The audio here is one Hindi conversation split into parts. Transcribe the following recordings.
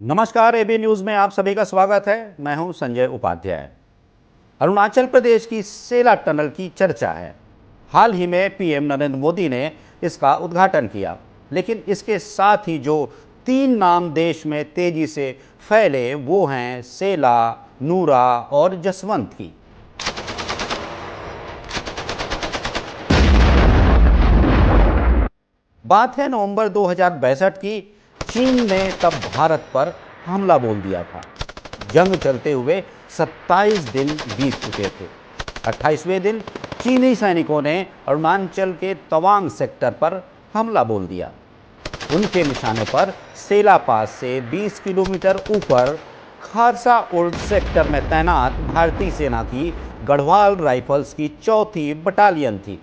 नमस्कार, एबी न्यूज़ में आप सभी का स्वागत है। मैं हूं संजय उपाध्याय। अरुणाचल प्रदेश की सेला टनल की चर्चा है। हाल ही में पीएम नरेंद्र मोदी ने इसका उद्घाटन किया, लेकिन इसके साथ ही जो तीन नाम देश में तेजी से फैले वो हैं सेला, नूरा और जसवंत की। बात है नवंबर 2062 की। चीन ने तब भारत पर हमला बोल दिया था। जंग चलते हुए 27 दिन बीत चुके थे। 28वें दिन चीनी सैनिकों ने अरुणाचल के तवांग सेक्टर पर हमला बोल दिया। उनके निशाने पर सेला पास से 20 किलोमीटर ऊपर खारसा ओल्ड सेक्टर में तैनात भारतीय सेना की गढ़वाल राइफल्स की 4थी बटालियन थी।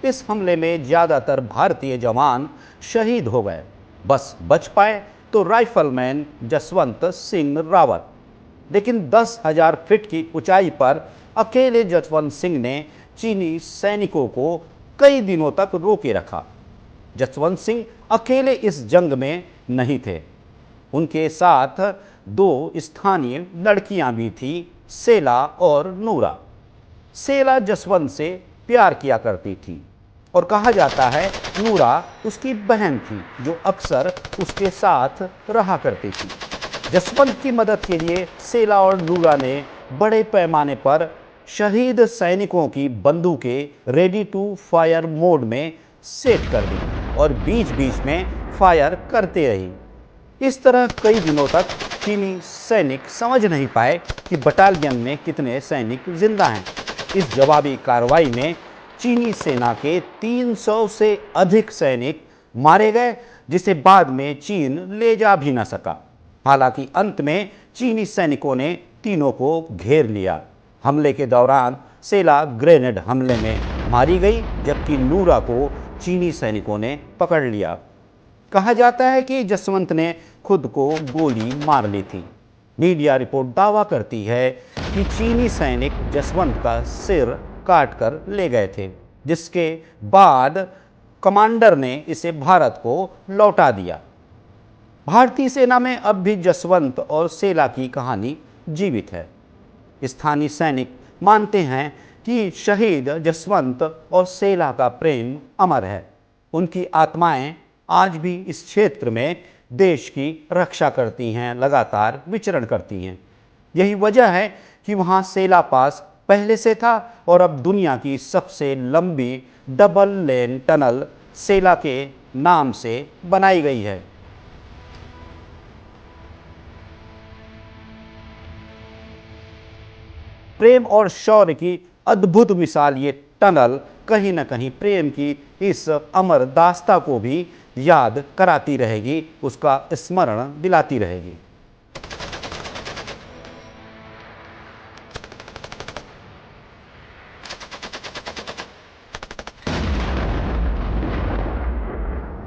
इस हमले में ज़्यादातर भारतीय जवान शहीद हो गए। बस बच पाए तो राइफलमैन जसवंत सिंह रावत। लेकिन 10,000 फीट की ऊंचाई पर अकेले जसवंत सिंह ने चीनी सैनिकों को कई दिनों तक रोके रखा। जसवंत सिंह अकेले इस जंग में नहीं थे, उनके साथ दो स्थानीय लड़कियां भी थी, सेला और नूरा। सेला जसवंत से प्यार किया करती थी और कहा जाता है नूरा उसकी बहन थी जो अक्सर उसके साथ रहा करती थी। जसवंत की मदद के लिए सेला और नूरा ने बड़े पैमाने पर शहीद सैनिकों की बंदूकें रेडी टू फायर मोड में सेट कर दी और बीच बीच में फायर करते रही। इस तरह कई दिनों तक चीनी सैनिक समझ नहीं पाए कि बटालियन में कितने सैनिक जिंदा हैं। इस जवाबी कार्रवाई में चीनी सेना के 300 से अधिक सैनिक मारे गए, जिसे बाद में चीन ले जा भी न सका। हालांकि अंत में चीनी सैनिकों ने तीनों को घेर लिया। हमले के दौरान सेला ग्रेनेड हमले में मारी गई, जबकि नूरा को चीनी सैनिकों ने पकड़ लिया। कहा जाता है कि जसवंत ने खुद को गोली मार ली थी। मीडिया रिपोर्ट दावा करती है कि चीनी सैनिक जसवंत का सिर काट कर ले गए थे, जिसके बाद कमांडर ने इसे भारत को लौटा दिया। भारतीय सेना में अब भी जसवंत और सेला की कहानी जीवित है। स्थानीय सैनिक मानते हैं कि शहीद जसवंत और सेला का प्रेम अमर है। उनकी आत्माएं आज भी इस क्षेत्र में देश की रक्षा करती हैं, लगातार विचरण करती हैं। यही वजह है कि वहाँ सेला पास पहले से था और अब दुनिया की सबसे लंबी डबल लेन टनल सेला के नाम से बनाई गई है। प्रेम और शौर्य की अद्भुत मिसाल ये टनल कहीं न कहीं प्रेम की इस अमर दास्ता को भी याद कराती रहेगी, उसका स्मरण दिलाती रहेगी।